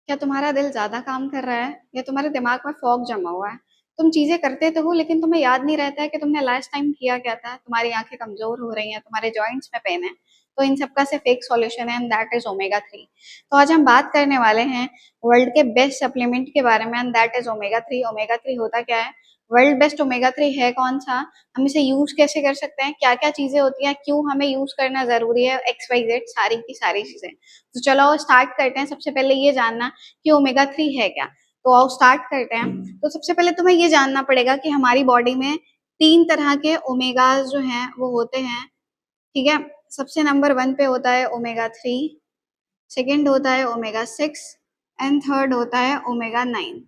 क्या तुम्हारा दिल ज़्यादा काम कर रहा है या तुम्हारे दिमाग में फॉग जमा हुआ है? तुम चीज़ें करते तो हो लेकिन तुम्हें याद नहीं रहता है कि तुमने लास्ट टाइम किया क्या था। तुम्हारी आंखें कमज़ोर हो रही हैं, तुम्हारे जॉइंट्स में पेन है। तो इन सब का सिर्फ एक सॉल्यूशन है एंड दैट इज़ ओमेगा 3। तो आज हम बात करने वाले हैं वर्ल्ड के बेस्ट सप्लीमेंट के बारे में and that is omega 3। Omega 3 होता क्या है? वर्ल्ड बेस्ट ओमेगा 3 है कौन-सा? हम इसे यूज़ कैसे कर सकते हैं? क्या-क्या चीज़ें होती हैं? क्यों हमें यूज़ करना ज़रूरी है? एक्स, वाई, ज़ेड सारी की सारी चीज़ें। तो चलो स्टार्ट करते हैं। सबसे पहले ये जानना कि ओमेगा 3 है क्या। तो आओ स्टार्ट करते हैं। तो सबसे पहले तुम्हें ये जानना पड़ेगा कि हमारी बॉडी में 3 तरह के ओमेगास जो हैं वो होते हैं, ठीक है? सबसे नंबर 1 पे होता है ओमेगा 3, सेकंड होता है ओमेगा 6 एंड थर्ड होता है ओमेगा 9।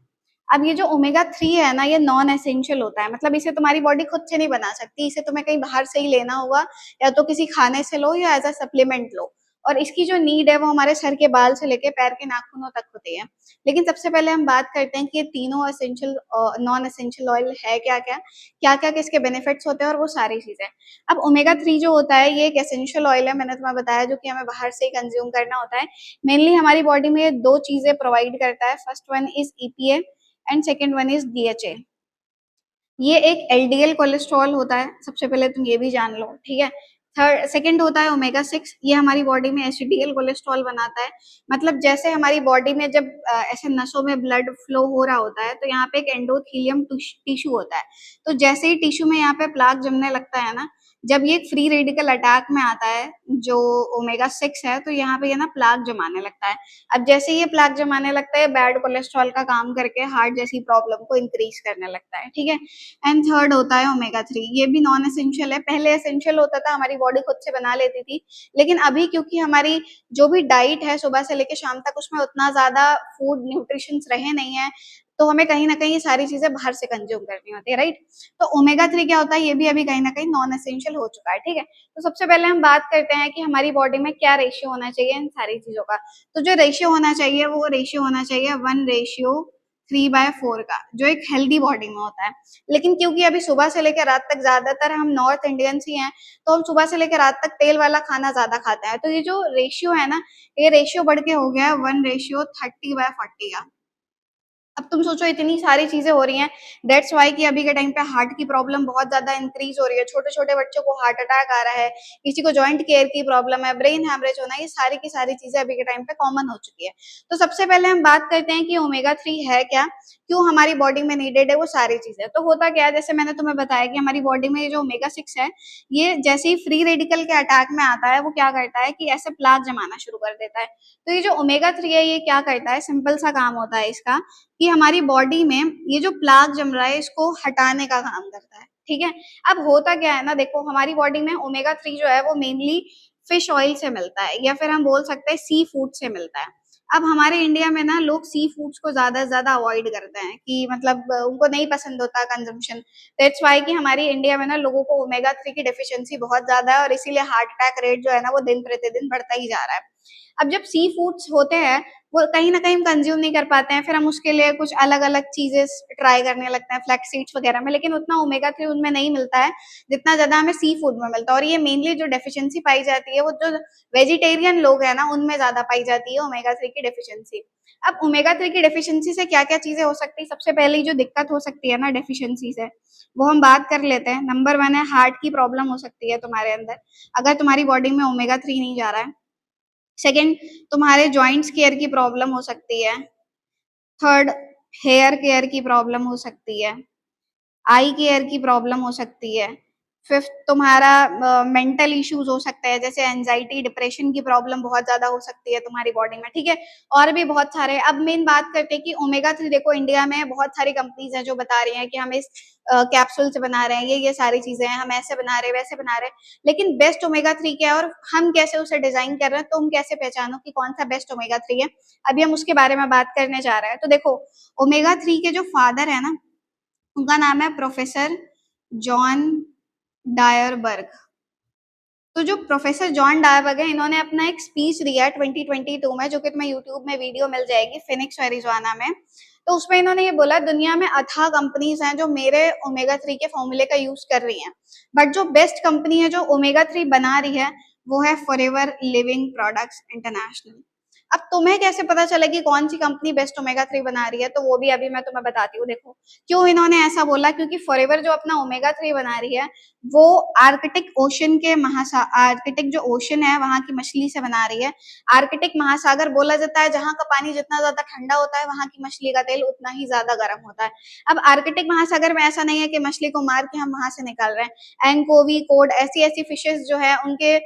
अब ये जो ओमेगा 3 है ना, ये नॉन एसेंशियल होता है, मतलब इसे तुम्हारी बॉडी खुद से नहीं बना सकती, इसे तुम्हें कहीं बाहर से ही लेना होगा, या तो किसी खाने से लो या एज अ सप्लीमेंट लो। और इसकी जो नीड है वो हमारे सर के बाल से लेके पैर के नाखूनों तक होती है। लेकिन सबसे पहले हम बात करते हैं कि ये तीनों एसेंशियल नॉन एसेंशियल ऑयल है क्या क्या, क्या क्या किसके बेनिफिट्स होते हैं और वो सारी चीजें। अब ओमेगा 3 जो होता है ये एक एसेंशियल ऑयल है, मैंने तुम्हें बताया, जो कि हमें बाहर से ही कंज्यूम करना होता है। मेनली हमारी बॉडी में ये दो चीजें प्रोवाइड करता है। First one is EPA and second one is DHA. ये एक एलडीएल कोलेस्ट्रॉल होता है, सबसे पहले तुम ये भी जान लो, ठीक है। थर्ड सेकंड होता है ओमेगा 6, ये हमारी बॉडी में एचडीएल कोलेस्ट्रॉल बनाता है। मतलब जैसे हमारी बॉडी में जब ऐसे नसों में ब्लड फ्लो हो रहा होता है तो यहाँ पे एक एंडोथेलियम टिश्यू होता है। तो जैसे ही टिश्यू में यहाँ पे प्लाक जमने लगता है ना, जब ये फ्री रेडिकल अटैक में आता है जो ओमेगा 6 है, तो यहाँ पे ये ना प्लाक जमाने लगता है। अब जैसे ये प्लाक जमाने लगता है, बैड कोलेस्ट्रॉल का काम करके हार्ट जैसी प्रॉब्लम को इंक्रीज करने लगता है, ठीक है। एंड थर्ड होता है ओमेगा 3, ये भी नॉन एसेंशियल है। पहले एसेंशियल होता था, हमारी बॉडी खुद से बना लेती थी, लेकिन अभी क्योंकि हमारी जो भी डाइट है सुबह से लेकर शाम तक, उसमें उतना ज्यादा फूड न्यूट्रिशंस रहे नहीं है, तो हमें कहीं ना कहीं ये सारी चीजें बाहर से कंज्यूम करनी होती है, राइट। तो ओमेगा 3 क्या होता है, ये भी अभी कहीं ना कहीं नॉन एसेंशियल हो चुका है, ठीक है। तो सबसे पहले हम बात करते हैं कि हमारी बॉडी में क्या रेशियो होना चाहिए इन सारी चीजों का। तो जो रेशियो होना चाहिए वो रेशियो होना चाहिए 1:3/4 का, जो एक हेल्दी बॉडी में होता है। लेकिन क्योंकि अभी सुबह से लेकर रात तक ज्यादातर हम नॉर्थ इंडियंस ही हैं, तो हम सुबह से लेकर रात तक तेल वाला खाना ज्यादा खाते हैं, तो ये जो रेशियो है ना, ये रेशियो बढ़ के हो गया है 1:30/40 का। अब तुम सोचो इतनी सारी चीजें हो रही हैं, दैट्स वाई कि अभी के टाइम पे हार्ट की प्रॉब्लम बहुत ज्यादा इंक्रीज हो रही है। छोटे छोटे बच्चों को हार्ट अटैक आ रहा है, किसी को जॉइंट केयर की प्रॉब्लम है, ब्रेन हैमरेज होना, ये सारी की सारी चीजें अभी के टाइम पे कॉमन हो चुकी है। तो सबसे पहले हम बात करते हैं कि ओमेगा 3 है क्या, क्यों हमारी बॉडी में नीडेड है, वो सारी चीजें। तो होता क्या है, जैसे मैंने तुम्हें बताया कि हमारी बॉडी में ये जो ओमेगा 6 है, ये जैसे ही फ्री रेडिकल के अटैक में आता है, वो क्या करता है कि ऐसे प्लाक जमाना शुरू कर देता है। तो ये जो ओमेगा 3 है, ये क्या करता है, सिंपल सा काम होता है इसका, कि हमारी बॉडी में ये जो प्लाक जम रहा है इसको हटाने का काम करता है, ठीक है। अब होता क्या है ना, देखो हमारी बॉडी में ओमेगा 3 जो है वो मेनली फिश ऑयल से मिलता है, या फिर हम बोल सकते हैं सी फूड से मिलता है। अब हमारे इंडिया में ना लोग सी फूड्स को ज्यादा से ज्यादा अवॉइड करते हैं, कि मतलब उनको नहीं पसंद होता कंजम्पशन। दैट्स वाई कि हमारी इंडिया में ना लोगों को ओमेगा 3 की डेफिशिएंसी बहुत ज्यादा है, और इसीलिए हार्ट अटैक रेट जो है ना वो दिन प्रतिदिन बढ़ता ही जा रहा है। अब जब सी फूड्स होते हैं वो कहीं ना कहीं हम कंज्यूम नहीं कर पाते हैं, फिर हम उसके लिए कुछ अलग अलग चीजें ट्राई करने लगते हैं फ्लैक्स सीड्स वगैरह में, लेकिन उतना ओमेगा 3 उनमें नहीं मिलता है जितना ज्यादा हमें सी फूड में मिलता है। और ये मेनली जो डेफिशिएंसी पाई जाती है वो जो वेजिटेरियन लोग हैं ना उनमें ज्यादा पाई जाती है ओमेगा 3 की डेफिशिएंसी। अब ओमेगा 3 की डेफिशिएंसी से क्या क्या चीजें हो सकती है, सबसे पहले जो दिक्कत हो सकती है ना डेफिशिएंसी से, वो हम बात कर लेते हैं। नंबर 1 है हार्ट की प्रॉब्लम हो सकती है तुम्हारे अंदर, अगर तुम्हारी बॉडी में ओमेगा 3 नहीं जा रहा है। सेकंड, तुम्हारे जॉइंट्स केयर की प्रॉब्लम हो सकती है। थर्ड, हेयर केयर की प्रॉब्लम हो सकती है। आई केयर की प्रॉब्लम हो सकती है। फिफ्थ, तुम्हारा मेंटल इश्यूज हो सकते हैं, जैसे एंजाइटी डिप्रेशन की प्रॉब्लम बहुत ज्यादा हो सकती है तुम्हारी बॉडी में, ठीक है। और भी बहुत सारे। अब मेन बात करते हैं कि ओमेगा 3, देखो इंडिया में बहुत सारी कंपनीज हैं जो बता रही हैं कि हम इस कैप्सूल से बना रहे हैं, ये सारी चीजें हैं, हम ऐसे बना रहे हैं वैसे बना रहे हैं, लेकिन बेस्ट ओमेगा 3 क्या है और हम कैसे उसे डिजाइन कर रहे हैं, तुम कैसे पहचानो कि कौन सा बेस्ट ओमेगा 3 है, अभी हम उसके बारे में बात करने जा रहे हैं। तो देखो ओमेगा 3 के जो फादर है ना, उनका नाम है प्रोफेसर जॉन डायरबर्ग। तो जो प्रोफेसर जॉन डायरबर्ग है, इन्होंने अपना एक स्पीच दिया है 2022 में, जो कि तुम्हें यूट्यूब में वीडियो मिल जाएगी, फिनिक्स एरिज़ोना में। तो उसमें इन्होंने ये बोला, दुनिया में अथाह कंपनीज हैं जो मेरे ओमेगा 3 के फॉर्मूले का यूज कर रही हैं, बट जो बेस्ट कंपनी है जो ओमेगा 3 बना रही है वो है फॉरएवर लिविंग प्रोडक्ट्स इंटरनेशनल। अब तुम्हें कैसे पता चले कि कौन सी कंपनी बेस्ट ओमेगा 3 बना रही है, तो वो भी अभी मैं तुम्हें बताती हूँ। देखो क्यों इन्होंने ऐसा बोला, क्योंकि फॉरएवर जो अपना ओमेगा 3 बना रही है वो आर्कटिक ओशन के आर्कटिक जो ओशन है वहां की मछली से बना रही है। आर्कटिक महासागर बोला जाता है जहां का पानी जितना ज्यादा ठंडा होता है वहां की मछली का तेल उतना ही ज्यादा गर्म होता है। अब आर्कटिक महासागर में ऐसा नहीं है कि मछली को मार के हम वहां से निकाल रहे हैं। एंकोवी, कोड, ऐसी ऐसी फिशेस जो है उनके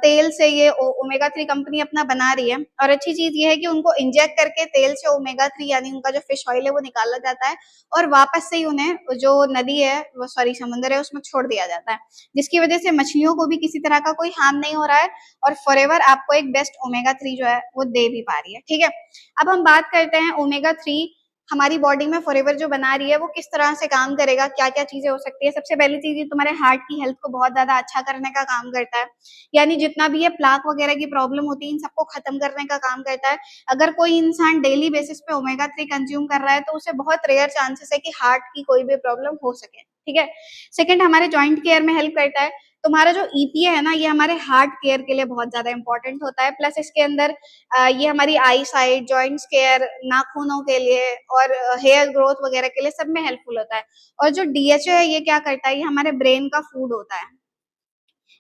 तेल से ये ओमेगा 3 कंपनी अपना बना रही है। और अच्छी चीज ये है कि उनको इंजेक्ट करके तेल से ओमेगा 3 यानी उनका जो फिश ऑयल है वो निकाला जाता है और वापस से ही उन्हें जो नदी है वो सॉरी समुद्र है उसमें छोड़ दिया जाता है, जिसकी वजह से मछलियों को भी किसी तरह का कोई हार्म नहीं हो रहा है और फॉरएवर आपको एक बेस्ट ओमेगा 3 जो है वो दे भी पा रही है। ठीक है, अब हम बात करते हैं ओमेगा 3 हमारी बॉडी में फॉरएवर जो बना रही है वो किस तरह से काम करेगा, क्या क्या चीजें हो सकती है। सबसे पहली चीज ये तुम्हारे हार्ट की हेल्थ को बहुत ज्यादा अच्छा करने का काम करता है, यानी जितना भी ये प्लाक वगैरह की प्रॉब्लम होती है इन सबको खत्म करने का काम करता है। अगर कोई इंसान डेली बेसिस पे ओमेगा 3 कंज्यूम कर रहा है तो उसे बहुत रेयर चांसेस है कि हार्ट की कोई भी प्रॉब्लम हो सके। ठीक है, सेकंड हमारे जॉइंट केयर में हेल्प करता है। तुम्हारा जो ईपीए है ना ये हमारे हार्ट केयर के लिए बहुत ज्यादा इंपॉर्टेंट होता है, प्लस इसके अंदर ये हमारी आई साइट, जॉइंट्स केयर, नाखूनों के लिए और हेयर ग्रोथ वगैरह के लिए सब में हेल्पफुल होता है। और जो डीएचए है ये क्या करता है, ये हमारे ब्रेन का फूड होता है।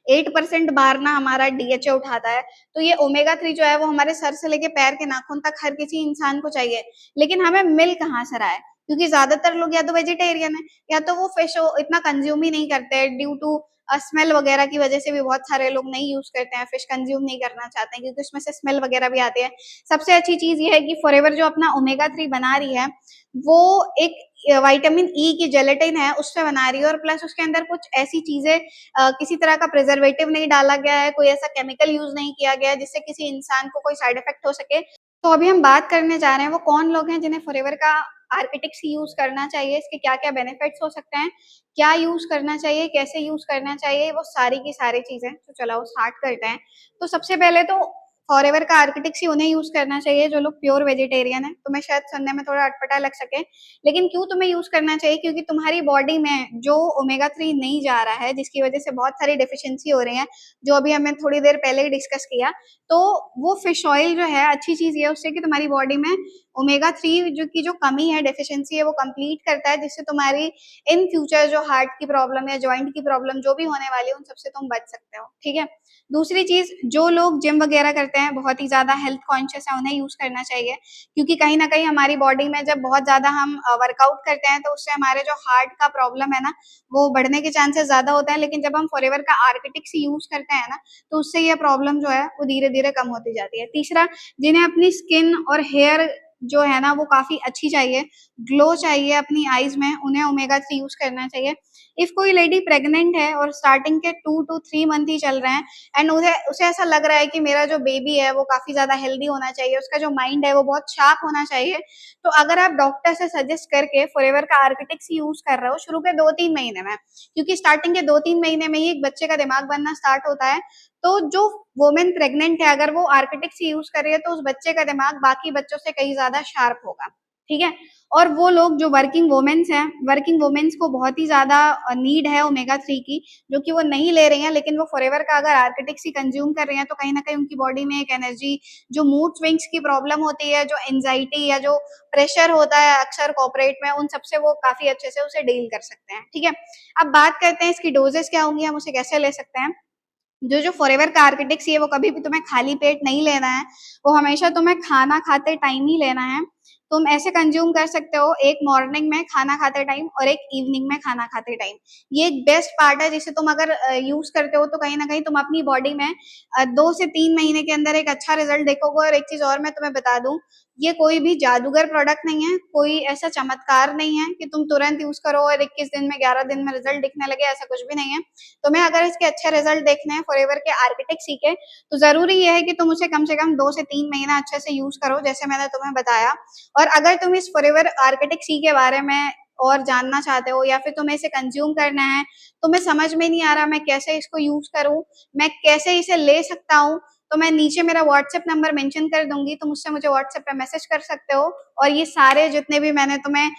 8% बार ना हमारा डीएचए उठाता है। तो ये ओमेगा 3 जो है वो हमारे सर से लेके पैर के नाखून तक हर किसी इंसान को चाहिए। लेकिन हमें मिल कहाँ से रहा है, क्योंकि ज्यादातर लोग या तो वेजिटेरियन है या तो वो फिश इतना कंज्यूम ही नहीं करते ड्यू टू स्मेल वगैरह की वजह से भी बहुत सारे लोग नहीं यूज करते हैं, फिश कंज्यूम नहीं करना चाहते हैं क्योंकि उसमें से स्मेल वगैरह भी आती है। सबसे अच्छी चीज ये है कि फॉरएवर जो अपना ओमेगा 3 बना रही है वो एक विटामिन ई की जेलेटिन है उससे बना रही है और प्लस उसके अंदर कुछ ऐसी चीजें किसी तरह का प्रिजर्वेटिव नहीं डाला गया है, कोई ऐसा केमिकल यूज नहीं किया गया है जिससे किसी इंसान को कोई साइड इफेक्ट हो सके। तो अभी हम बात करने जा रहे हैं वो कौन लोग हैं जिन्हें फॉरएवर का आर्किटेक्ट यूज करना चाहिए, इसके क्या क्या बेनिफिट्स हो सकते हैं, क्या यूज करना चाहिए, कैसे यूज करना चाहिए, वो सारी की सारी चीजें। तो चलो स्टार्ट करते हैं। तो सबसे पहले तो फॉरएवर का आर्किटेक्ट उन्हें यूज करना चाहिए जो लोग प्योर वेजिटेरियन है। तुम्हें शायद सुनने में थोड़ा अटपटा लग सके, लेकिन क्यों तुम्हें यूज करना चाहिए, क्योंकि तुम्हारी बॉडी में जो ओमेगा 3 नहीं जा रहा है जिसकी वजह से बहुत सारी डेफिशिएंसी हो रही है, जो अभी हमें थोड़ी देर पहले ही डिस्कस किया, तो वो फिश ऑयल जो है अच्छी चीज ये है उससे कि तुम्हारी बॉडी में ओमेगा 3 जो कमी है, डेफिशिएंसी है, वो कंप्लीट करता है, जिससे तुम्हारी इन फ्यूचर जो हार्ट की प्रॉब्लम या जॉइंट की प्रॉब्लम जो भी होने वाली है उन सबसे तुम बच सकते हो। ठीक है, दूसरी चीज जो लोग जिम वगैरह करते हैं, बहुत ही ज्यादा हेल्थ कॉन्शियस है, उन्हें यूज करना चाहिए, क्योंकि कहीं ना कहीं हमारी बॉडी में जब बहुत ज्यादा हम वर्कआउट करते हैं तो उससे हमारे जो हार्ट का प्रॉब्लम है ना वो बढ़ने के चांसेस ज्यादा होते हैं। लेकिन जब हम फॉरएवर का आर्किटिक्स यूज करते हैं ना तो उससे ये प्रॉब्लम जो है वो धीरे धीरे कम होती जाती है। तीसरा, जिन्हें अपनी स्किन और हेयर जो है ना वो काफी अच्छी चाहिए, ग्लो चाहिए अपनी आईज में, उन्हें ओमेगा 3 यूज करना चाहिए। इफ कोई लेडी प्रेग्नेंट है और स्टार्टिंग के 2 to 3 मंथ ही चल रहे हैं एंड उसे ऐसा लग रहा है कि मेरा जो बेबी है वो काफी ज्यादा हेल्दी होना चाहिए, उसका जो माइंड है वो बहुत शार्प होना चाहिए, तो अगर आप डॉक्टर से सजेस्ट करके फॉरएवर का आर्किटेक्स यूज कर रहे हो शुरू के 2-3 महीने में, क्योंकि स्टार्टिंग के 2-3 महीने में ही एक बच्चे का दिमाग बनना स्टार्ट होता है, तो जो वोमेन प्रेग्नेंट है अगर वो आर्किटेक्स यूज कर रही है तो उस बच्चे का दिमाग बाकी बच्चों से कहीं ज्यादा शार्प होगा। ठीक है, और वो लोग जो वर्किंग वोमेन्स हैं, वर्किंग वोमेन्स को बहुत ही ज्यादा नीड है ओमेगा 3 की, जो कि वो नहीं ले रही हैं, लेकिन वो फॉरएवर का अगर आर्किटेक्स ही कंज्यूम कर रही हैं तो कहीं ना कहीं उनकी बॉडी में एक एनर्जी, जो मूड स्विंग्स की प्रॉब्लम होती है, जो एंजाइटी या जो प्रेशर होता है अक्सर कॉर्पोरेट में, उन सबसे वो काफी अच्छे से उसे डील कर सकते हैं। ठीक है, अब बात करते हैं इसकी डोजेस क्या होंगी, हम उसे कैसे ले सकते हैं। जो फॉरएवर का आर्किटेक्स है वो कभी भी तुम्हें खाली पेट नहीं लेना है, वो हमेशा तुम्हें खाना खाते टाइम ही लेना है। तुम ऐसे कंज्यूम कर सकते हो, एक मॉर्निंग में खाना खाते टाइम और एक इवनिंग में खाना खाते टाइम। ये एक बेस्ट पार्ट है जिसे तुम अगर यूज करते हो तो कहीं ना कहीं तुम अपनी बॉडी में 2 से 3 महीने के अंदर एक अच्छा रिजल्ट देखोगे। और एक चीज और मैं तुम्हें बता दूं, ये कोई भी जादूगर प्रोडक्ट नहीं है, कोई ऐसा चमत्कार नहीं है कि तुम तुरंत यूज करो और 21 दिन में 11 दिन में रिजल्ट दिखने लगे, ऐसा कुछ भी नहीं है। तुम्हें अगर इसके अच्छे रिजल्ट देखने हैं फॉरएवर के आर्किटेक्ट के, तो जरूरी ये है कि तुम उसे कम से कम 2 से 3 महीना अच्छे से यूज करो जैसे मैंने तुम्हें बताया। और अगर तुम इस फॉरएवर आर्किटेक्ट के बारे में और जानना चाहते हो या फिर तुम्हें इसे कंज्यूम करना है, तुम्हें समझ में नहीं आ रहा मैं कैसे इसको यूज करूं, मैं कैसे इसे ले सकता हूं, तो मैं नीचे मेरा व्हाट्सएप नंबर मेंशन कर दूंगी, तुम उससे मुझे व्हाट्सएप पे मैसेज कर सकते हो और ये सारे जितने भी मैंने तुम्हें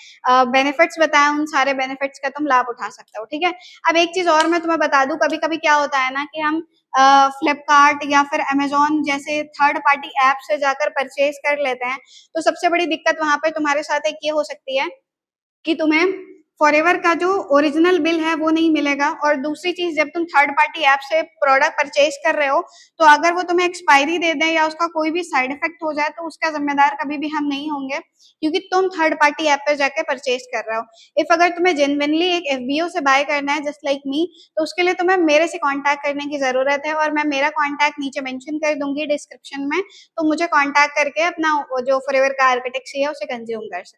बेनिफिट्स बताया उन सारे बेनिफिट्स का तुम लाभ उठा सकते हो। ठीक है, अब एक चीज और मैं तुम्हें बता दूं, कभी कभी क्या होता है ना कि हम फ्लिपकार्ट या फिर अमेज़न जैसे थर्ड पार्टी ऐप से जाकर परचेज़ कर लेते हैं, तो सबसे बड़ी दिक्कत वहाँ पे तुम्हारे साथ एक ये हो सकती है कि तुम्हें फॉरएवर का जो ओरिजिनल बिल है वो नहीं मिलेगा। और दूसरी चीज़, जब तुम थर्ड पार्टी ऐप से प्रोडक्ट परचेज़ कर रहे हो, तो अगर वो तुम्हें एक्सपायरी दे दें या उसका कोई भी साइड इफ़ेक्ट हो जाए, तो उसका ज़िम्मेदार कभी भी हम नहीं होंगे, क्योंकि तुम थर्ड पार्टी ऐप पे जाके परचेज़ कर रहे हो। इफ अगर तुम्हें जेन्युइनली एक एफबीओ से बाय करना है जस्ट लाइक मी, तो उसके लिए तुम्हें मेरे से कॉन्टैक्ट करने की ज़रूरत है, और मैं मेरा कॉन्टैक्ट नीचे मेंशन कर दूँगी डिस्क्रिप्शन में, तो मुझे कॉन्टैक्ट करके अपना वो जो फॉरएवर का आर्किटेक्चर है उसे कंज़्यूम कर सकते हो।